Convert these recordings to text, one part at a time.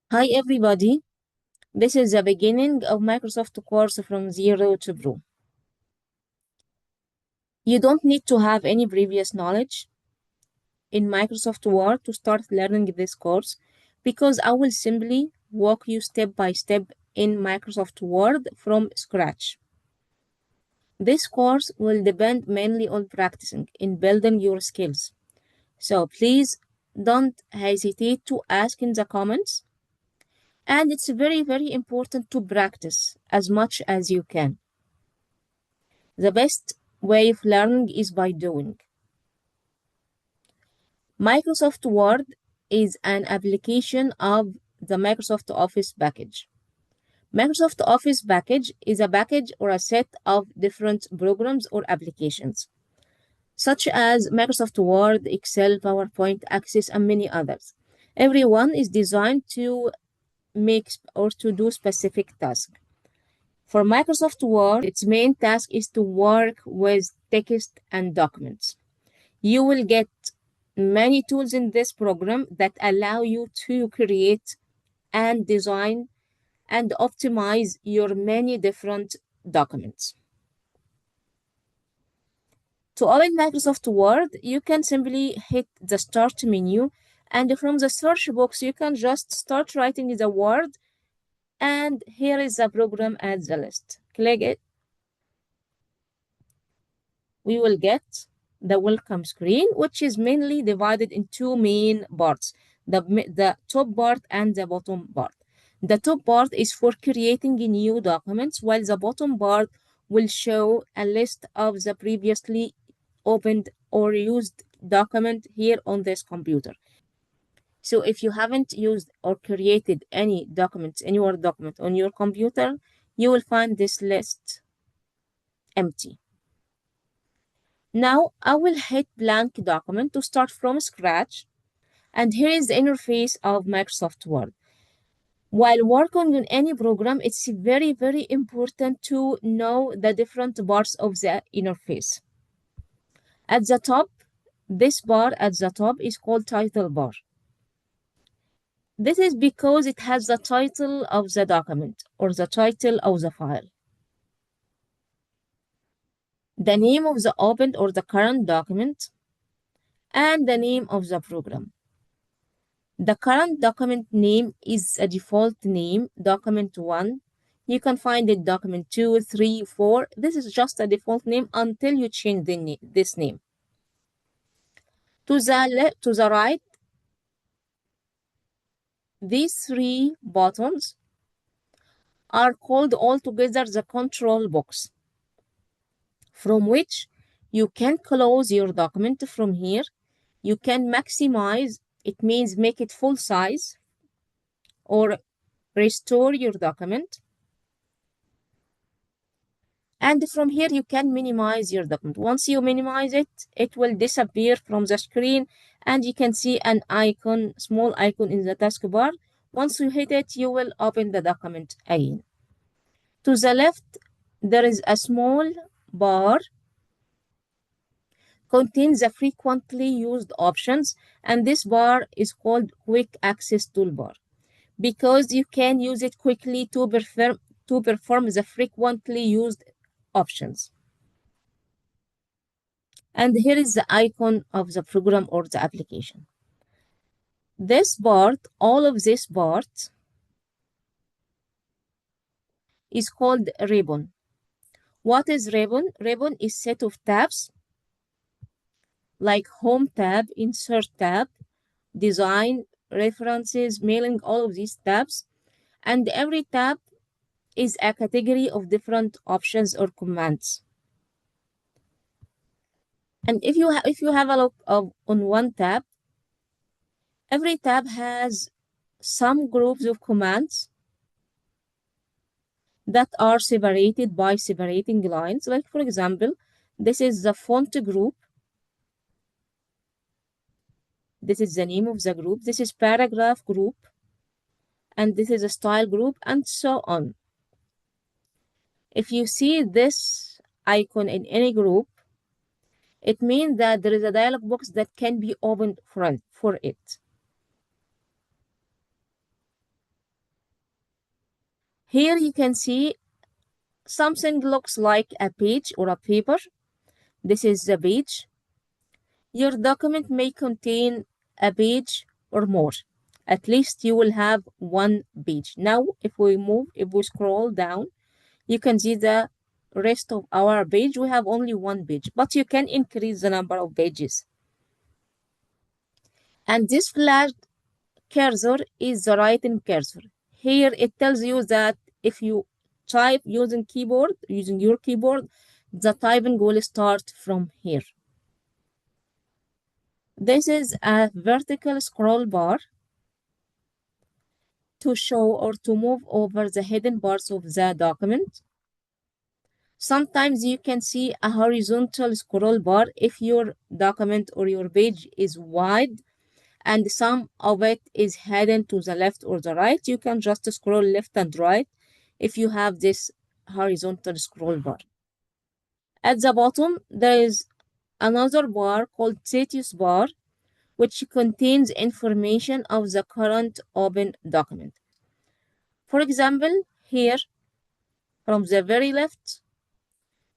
Hi everybody, this is the beginning of Microsoft course from zero to pro. You don't need to have any previous knowledge in Microsoft Word to start learning this course because I will simply walk you step by step in Microsoft Word from scratch. This course will depend mainly on practicing in building your skills. So please don't hesitate to ask in the comments. And it's very, very important to practice as much as you can. The best way of learning is by doing. Microsoft Word is an application of the Microsoft Office package. Microsoft Office package is a package or a set of different programs or applications, such as Microsoft Word, Excel, PowerPoint, Access, and many others. Every one is designed to make or to do specific tasks. For Microsoft Word, its main task is to work with text and documents. You will get many tools in this program that allow you to create and design and optimize your many different documents. To open Microsoft Word, you can simply hit the Start menu, and from the search box, you can just start writing the word, and here is the program at the list. Click it. We will get the welcome screen, which is mainly divided in two main parts, the top part and the bottom part. The top part is for creating new documents, while the bottom part will show a list of the previously opened or used document here on this computer. So if you haven't used or created any documents, any Word document on your computer, you will find this list empty. Now I will hit blank document to start from scratch. And here is the interface of Microsoft Word. While working on any program, it's very, very important to know the different parts of the interface. At the top, this bar at the top is called title bar. This is because it has the title of the document or the title of the file, the name of the opened or the current document, and the name of the program. The current document name is a default name, document 1. You can find it document 2, 3, 4. This is just a default name until you change this name. To the right, these three buttons are called altogether the control box, from which you can close your document from here. You can maximize, it means make it full size, or restore your document. And from here, you can minimize your document. Once you minimize it, it will disappear from the screen and you can see an icon, small icon in the taskbar. Once you hit it, you will open the document again. To the left, there is a small bar contains the frequently used options, and this bar is called Quick Access Toolbar because you can use it quickly to perform the frequently used options. And here is the icon of the program or the application. This part, all of this part is called ribbon. What is ribbon? Ribbon is set of tabs like Home tab, Insert tab, Design, References, Mailing, all of these tabs. And every tab is a category of different options or commands. And if you have a look on one tab, every tab has some groups of commands that are separated by separating lines. Like, for example, this is the font group. This is the name of the group. This is paragraph group. And this is a style group, and so on. If you see this icon in any group, it means that there is a dialog box that can be opened for it. Here you can see something looks like a page or a paper. This is the page. Your document may contain a page or more. At least you will have one page. Now, if we scroll down, you can see the rest of our page. We have only one page, but you can increase the number of pages. And this flash cursor is the writing cursor. Here it tells you that if you type using your keyboard, the typing will start from here. This is a vertical scroll bar to show or to move over the hidden parts of the document. Sometimes you can see a horizontal scroll bar if your document or your page is wide and some of it is hidden to the left or the right. You can just scroll left and right if you have this horizontal scroll bar. At the bottom, there is another bar called status bar, which contains information of the current open document. For example, here from the very left,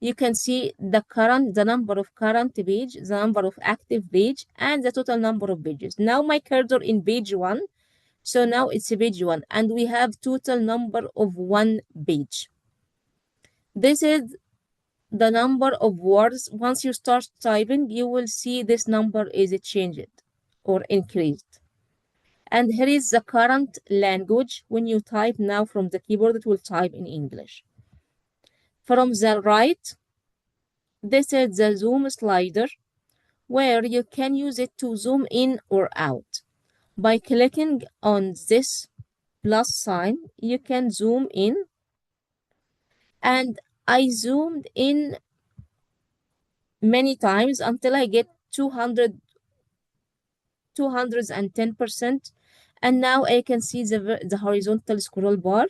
you can see the number of current page, the number of active page, and the total number of pages. Now my cursor in page 1, so now it's page 1, and we have total number of 1 page. This is the number of words. Once you start typing, you will see this number is changed or increased. And here is the current language. When you type now from the keyboard, it will type in English. From the right, this is the zoom slider, where you can use it to zoom in or out. By clicking on this plus sign, you can zoom in. And I zoomed in many times until I get 210%. And now I can see the horizontal scroll bar.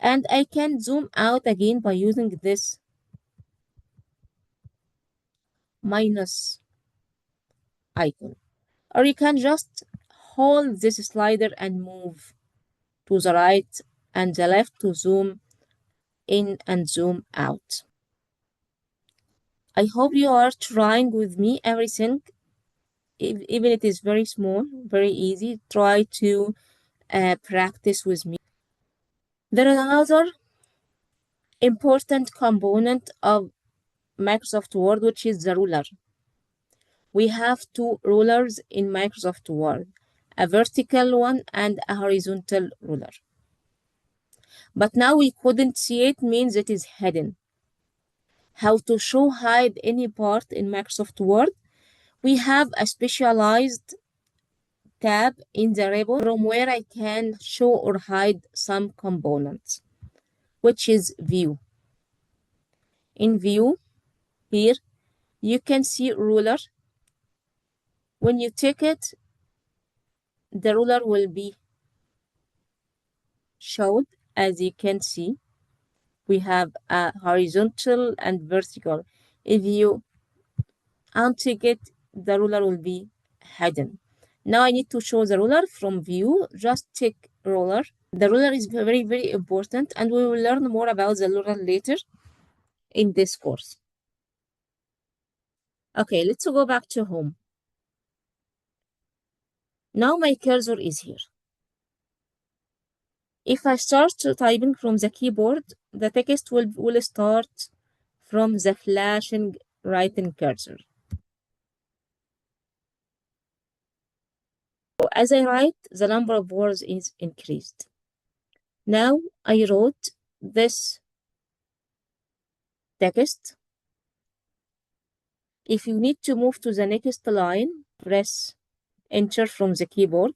And I can zoom out again by using this minus icon. Or you can just hold this slider and move to the right and the left to zoom in and zoom out. I hope you are trying with me everything, even it is very small, very easy. Try to practice with me. There is another important component of Microsoft Word, which is the ruler. We have two rulers in Microsoft Word, a vertical one and a horizontal ruler. But now we couldn't see it, means it is hidden. How to hide any part in Microsoft Word? We have a specialized tab in the ribbon from where I can show or hide some components, which is View. In View, here, you can see ruler. When you take it, the ruler will be showed. As you can see, we have a horizontal and vertical. If you untick it, the ruler will be hidden. Now I need to show the ruler from View. Just tick ruler. The ruler is very, very important, and we will learn more about the ruler later in this course. Okay, let's go back to home. Now my cursor is here. If I start typing from the keyboard, the text will start from the flashing writing cursor. So as I write, the number of words is increased. Now I wrote this text. If you need to move to the next line, press Enter from the keyboard.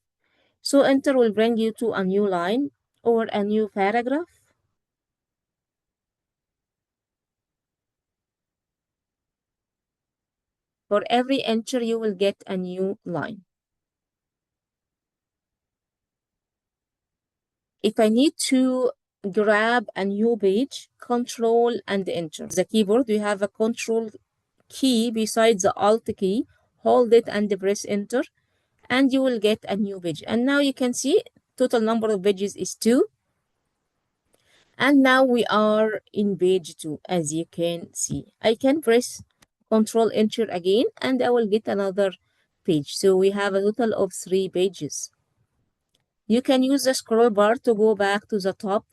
So Enter will bring you to a new line or a new paragraph. For every enter, you will get a new line. If I need to grab a new page, Control and Enter. The keyboard, you have a Control key besides the Alt key. Hold it and press Enter, and you will get a new page. And now you can see total number of pages is 2. And now we are in page 2, as you can see. I can press Control Enter again and I will get another page. So we have a total of 3 pages. You can use the scroll bar to go back to the top